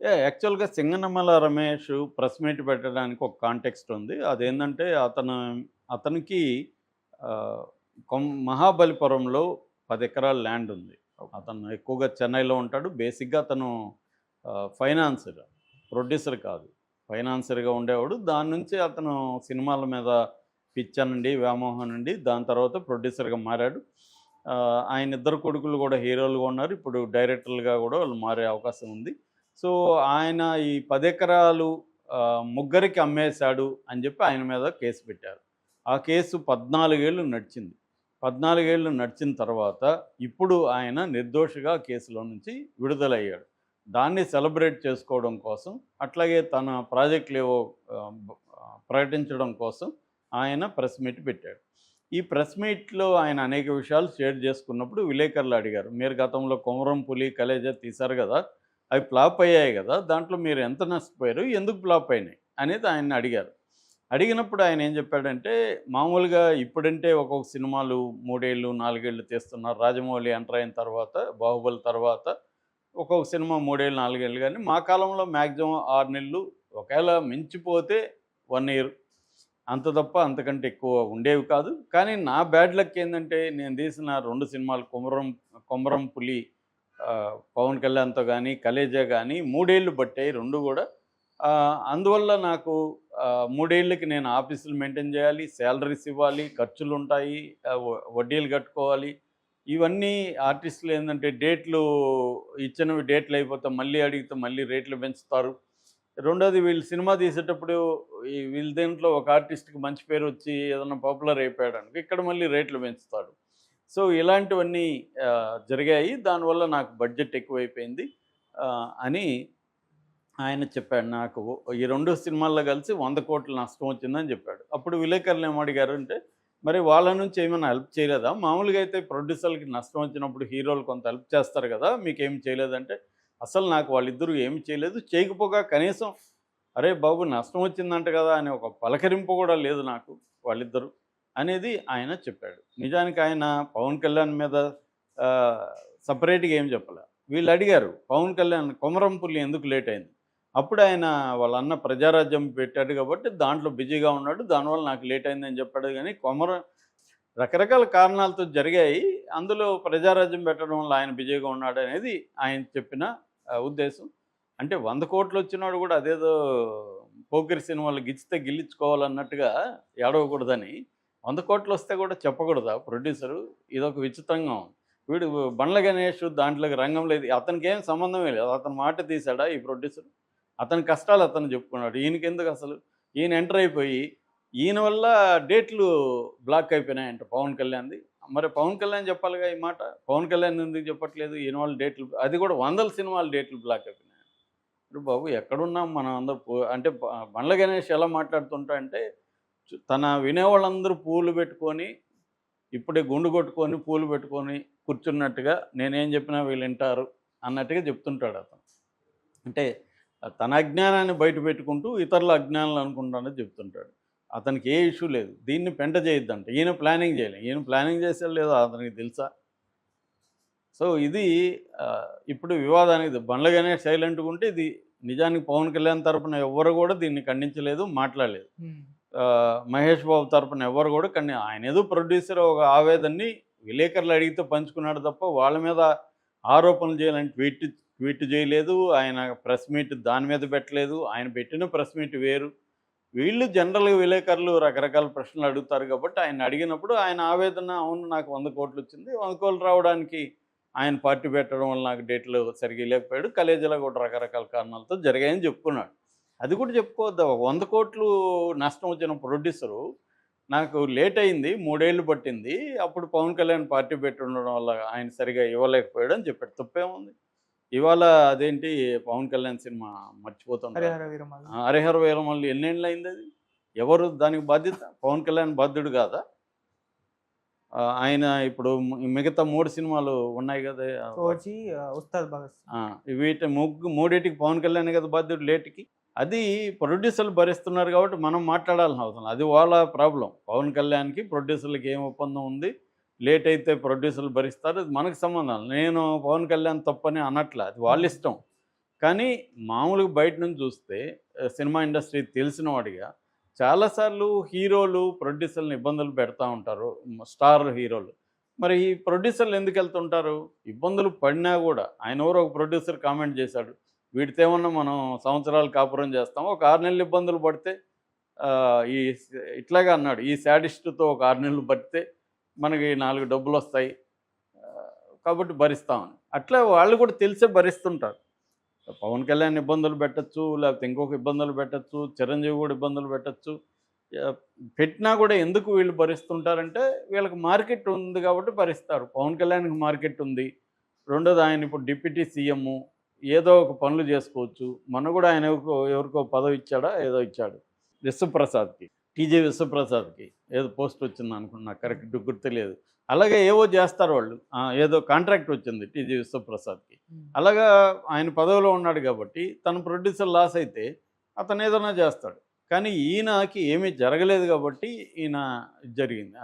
యాక్చువల్‌గా 'Singanamala Ramesh' press meet పెట్టడానికి ఒక కాంటెక్స్ట్ ఉంది. అదేందంటే అతనికి ఆహ్, మహాబలిపురంలో 10 ఎకరాల ల్యాండ్ ఉంది. ఓకే. అతను ఎక్కువగా చెన్నైలో ఉంటాడు. బేసిక్‌గా అతను ఫైనాన్సర్, ప్రొడ్యూసర్ కాదు. ఫైనాన్సర్‌గా ఉండేవాడు. దాని నుంచి అతను సినిమాల మీద పిచ్చనండి, వ్యామోహం నుండి దాని తర్వాత ప్రొడ్యూసర్‌గా మారాడు. ఆయన ఇద్దరు కొడుకులు గూడా హీరోలుగా ఉన్నారు. ఇప్పుడు డైరెక్టర్లుగా గూడా వాళ్ళు మారే అవకాశం ఉంది. సో, ఆయన ఈ 10 ఎకరాలు ముగ్గురికి అమ్మేశాడు అని జెప్పి ఆయన మీద కేసు పెట్టారు. ఆ కేసు 14 ఏళ్ళు నడిచింది. 14 ఏళ్ళు నడిచిన తర్వాత ఇప్పుడు ఆయన నిర్దోషిగా కేసులో నుంచి విడుదలయ్యాడు. దాన్ని సెలబ్రేట్ చేసుకోవడం కోసం, అట్లాగే తన ప్రాజెక్ట్‌లేవో ప్రకటించడం కోసం ఆయన ప్రెస్ మీట్ పెట్టాడు. ఈ ప్రెస్ మీట్‌లో ఆయన అనేక విషయాలు షేర్ చేసుకున్నప్పుడు విలేకరులు అడిగారు. "మీరు గతంలో 'కొమరం పులి', 'కలేజా' తీశారు గదా! అవి ఫ్లాప్ అయ్యాయి గదా! దాంట్లో మీరు ఎంత నష్టపోయారు? ఎందుకు ఫ్లాప్ అయినాయి?" అనేది ఆయన్ని అడిగారు. అడిగినప్పుడు ఆయన ఏం చెప్పాడంటే, మామూలుగా ఇప్పుడంటే ఒక్కొక్క సినిమాలు 3 ఏళ్ళు, 4 ఏళ్ళు తీస్తున్నారు. రాజమౌళి ఎంటర్ అయిన తర్వాత, 'బాహుబలి' తర్వాత ఒక్కొక్క సినిమా 3 ఏళ్ళు, 4 ఏళ్ళు గానీ, మా కాలంలో మాక్సిమం 6 నెలలు, ఒకేళ మించిపోతే 1 ఇయర్. అంత తప్ప అంతకంటే ఎక్కువ ఉండేవి కాదు. కానీ నా బ్యాడ్ లక్ ఏందంటే, నేను తీసిన 2 సినిమాలు 'కొమరం పులి' పవన్ కళ్యాణ్‌తో గానీ, 'కలేజా' గానీ 3 ఏళ్ళు పట్టాయి 2 గూడా. అందువల్ల నాకు 3 ఏళ్ళకి నేను ఆఫీసులు మెయింటైన్ జేయాలి, సాలరీస్ ఇవ్వాలి, ఖర్చులుంటాయి, వడ్డీలు కట్టుకోవాలి. ఇవన్నీ ఆర్టిస్టులు ఏందంటే ఇచ్చినవి డేట్లు అయిపోతే మళ్ళీ అడిగితే మళ్ళీ రేట్లు పెంచుతారు. రెండోది వీళ్ళు సినిమా తీసేటప్పుడు వీళ్ళ దీంట్లో ఒక ఆర్టిస్ట్‌కి మంచి పేరొచ్చి ఏదన్నా పాపులర్ అయిపోయాడనుకో, ఇక్కడ మళ్ళీ రేట్లు పెంచుతాడు. సో, ఇలాంటివన్నీ జరిగాయి. దానివల్ల నాకు బడ్జెట్ ఎక్కువైపోయింది అని ఆయన చెప్పాడు. నాకు ఈ 2 సినిమాల్లో కలిసి 100,00,00,000 నష్టం వచ్చిందని చెప్పాడు. అప్పుడు విలేకరులు ఏమడిగారంటే, మరి వాళ్ళ నుంచి ఏమైనా హెల్ప్ చేయలేదా? మామూలుగా అయితే ప్రొడ్యూసర్‌లకి నష్టం వచ్చినప్పుడు హీరోలు కొంత హెల్ప్ చేస్తారు కదా! మీకేమి చేయలేదంటే, అసలు నాకు వాళ్ళిద్దరూ ఏమి చేయలేదు. చేయకపోగా కనీసం "అరే బాబు! నష్టం వచ్చిందంట కదా!" అని ఒక పలకరింపు కూడా లేదు నాకు వాళ్ళిద్దరూ అనేది ఆయన చెప్పాడు. నిజానికి ఆయన పవన్ కళ్యాణ్ మీద ఆహ్, సెపరేట్‌గా ఏం చెప్పలా. వీళ్ళడిగారు, "పవన్ కళ్యాణ్ 'కొమరం పులి' ఎందుకు లేట్ అయింది?" అప్పుడు ఆయన వాళ్ళ అన్న 'ప్రజారాజ్యం' పెట్టాడు కాబట్టి దాంట్లో బిజీగా ఉన్నాడు. దానివల్ల నాకు లేట్ అయిందని చెప్పాడు గానీ, రకరకాల కారణాలతో జరిగాయి. అందులో 'ప్రజారాజ్యం' పెట్టడం వల్ల ఆయన బిజీగా ఉన్నాడనేది ఆయన చెప్పిన ఉద్దేశం. అంటే 100,00,00,000 వచ్చినోడు గూడా అదేదో పోకిరి సినిమాలో గిచ్చితే గిల్లించుకోవాలన్నట్టుగా ఏడవకూడదని 100,00,00,000 వస్తే కూడా చెప్పకూడదా ప్రొడ్యూసరు? ఇదొక విచిత్రంగా ఉంది. వీడు 'బండ్ల గణేష్' దాంట్లోకి రంగం లేదు. అతనికేం సంబంధమే లేదు. అతని మాట తీసాడా ఈ ప్రొడ్యూసరు? అతని కష్టాలు అతను చెప్పుకున్నాడు. ఈయనకెందుకసలు? ఈయన ఎంటర్ అయిపోయి, ఈయన వల్ల డేట్లు బ్లాక్ అయిపోయినాయంట పవన్ కళ్యాణ్‌ది. మరి పవన్ కళ్యాణ్ చెప్పాలిగా ఈ మాట. పవన్ కళ్యాణ్ ఎందుకు చెప్పట్లేదు? ఈయన వల్ల డేట్లు అది కూడా వందల సినిమాల డేట్లు బ్లాక్ అయిపోయినాయి. ఇప్పుడు బాబు ఎక్కడున్నాం మనం అందరూ అంటే 'బండ్ల గణేష్' ఎలా మాట్లాడుతుంటాడంటే, తన వినేవాళ్ళందరూ పూలు పెట్టుకొని, ఇప్పుడే గుండు కొట్టుకొని, పూలు పెట్టుకొని కూర్చున్నట్టుగా నేనేం చెప్పినా వీళ్ళింటారు అన్నట్టుగా చెప్తుంటాడు అతను. అంటే తన అజ్ఞానాన్ని బయట పెట్టుకుంటూ ఇతరుల అజ్ఞానాలు అనుకుంటానని చెప్తుంటాడు. అతనికి ఏ ఇష్యూ లేదు. దీన్ని పెంట చేయొద్దంట. ఈయన ప్లానింగ్ చేయలే. ఈయన ప్లానింగ్ చేసాడో లేదో అతనికి తెలుసా? సో, ఇది ఇప్పుడు వివాదానికి 'బండ్ల గణేష్' సైలెంట్‌గా ఉంటే ఇది నిజానికి పవన్ కళ్యాణ్ తరపున ఎవ్వరు గూడా దీన్ని ఖండించలేదు, మాట్లాడలేదు. హ్మ్. మహేష్ బాబు తరపున ఎవ్వరు గూడా ఆయనేదో ప్రొడ్యూసర్ ఒక ఆవేదనని విలేకరులు అడిగితే పంచుకున్నాడు తప్ప, వాళ్ళ మీద ఆరోపణలు చేయాలని ట్వీట్ చేయలేదు. ఆయన ప్రెస్ మీట్ దాని మీద పెట్టలేదు. ఆయన పెట్టిన ప్రెస్ మీట్ వేరు. వీళ్ళు జనరల్‌గా విలేకరులు రకరకాల ప్రశ్నలు అడుగుతారు కాబట్టి ఆయన్ని అడిగినప్పుడు ఆయన ఆవేదన అవును నాకు 100,00,00,000 వచ్చింది. 100,00,00,000 రావడానికి ఆయన పార్టీ పెట్టడం వల్ల నాకు డేట్‌లు సరిగ్గా ఇవ్వలేకపోయాడు. కలేజాలో కూడా రకరకాల కారణాలతో జరిగాయని చెప్పుకున్నాడు. అది కూడా చెప్పుకోవద్దా? ఒక 100,00,00,000 నష్టం వచ్చిన ప్రొడ్యూసరు నాకు లేట్ అయింది. 3 ఏళ్ళు పట్టింది. అప్పుడు పవన్ కళ్యాణ్ పార్టీ పెట్టుండడం వల్ల ఆయన సరిగ్గా ఇవ్వలేకపోయాడు అని చెప్పాడు. తప్పేముంది? ఇవాళ అదేంటి పవన్ కళ్యాణ్ సినిమా మర్చిపోతుంటారు. 'హరిహర వీరమల్లు'. 'హరిహర వీరమల్లు' ఎన్నేండ్లయిందది? ఎవరు దానికి బాధ్యత? పవన్ కళ్యాణ్ బాధ్యుడు కాదా? ఆయన ఇప్పుడు మిగతా 3 సినిమాలు ఉన్నాయి గదా! 'ఓజీ', 'ఉస్తాద్ భగత్ సింగ్'. ఆ! మూడిటికి పవన్ కళ్యాణే కదా బాధ్యుడు లేట్‌కి. అది ప్రొడ్యూసర్లు భరిస్తున్నారు కాబట్టి మనం మాట్లాడాల్సిన అవసరం లేదు. అది వాళ్ళ ప్రాబ్లమ్. పవన్ కళ్యాణ్‌కి, ప్రొడ్యూసర్‌లకి ఏం ఒప్పందం ఉంది? లేట్ అయితే ప్రొడ్యూసర్లు భరిస్తారు. అది మనకు సంబంధం లేదు. నేను పవన్ కళ్యాణ్ తప్పని అనట్లా. అది వాళ్ళిష్టం. కానీ మామూలుగా బయట నుంచి చూస్తే సినిమా ఇండస్ట్రీ తెలిసిన వాడిగా చాలాసార్లు హీరోలు ప్రొడ్యూసర్లను ఇబ్బందులు పెడతా ఉంటారు, స్టార్ హీరోలు. మరి ఈ ప్రొడ్యూసర్లు ఎందుకు వెళ్తుంటారు? ఇబ్బందులు పడినా కూడా ఆయన ఎవరో ఒక ప్రొడ్యూసర్ కామెంట్ చేశాడు, వీడితో ఏమన్నా మనం సంవత్సరాలు కాపురం చేస్తాం, ఒక 6 నెలలు ఇబ్బందులు పడితే ఈ ఇట్లాగా అన్నాడు, ఈ శాడిస్ట్తో ఒక 6 నెలలు పడితే మనకి 4 డబ్బులు వస్తాయి, ఆ, కాబట్టి భరిస్తామని. అట్లా వాళ్ళు కూడా తెలిసే భరిస్తుంటారు. పవన్ కళ్యాణ్ ఇబ్బందులు పెట్టచ్చు, లేకపోతే ఇంకొక ఇబ్బందులు పెట్టచ్చు, చిరంజీవి కూడా ఇబ్బందులు పెట్టచ్చు. ఆహ్, పెట్టినా కూడా ఎందుకు వీళ్ళు భరిస్తుంటారంటే వీళ్ళకి మార్కెట్ ఉంది కాబట్టి భరిస్తారు. పవన్ కళ్యాణ్‌కి మార్కెట్ ఉంది. రెండోది ఆయన ఇప్పుడు డిప్యూటీ సీఎమ్ము. ఏదో ఒక పనులు చేసుకోవచ్చు. మొన్న కూడా ఆయన ఎవరికో పదవి ఇచ్చాడా? ఏదో ఇచ్చాడు. విశ్వప్రసాద్‌కి. టీజే విశ్వప్రసాద్‌కి ఏదో పోస్ట్ వచ్చిందనుకున్నా. నాకు కరెక్ట్ గుర్తులేదు. అలాగే ఏవో చేస్తారు వాళ్ళు. ఏదో కాంట్రాక్ట్ వచ్చింది టీజే విశ్వప్రసాద్‌కి. అలాగా ఆయన పదవిలో ఉన్నాడు కాబట్టి తన ప్రొడ్యూసర్ లాస్ అయితే అతను ఏదైనా చేస్తాడు. కానీ ఈయనకి ఏమీ జరగలేదు కాబట్టి ఈయన ఇది జరిగింది.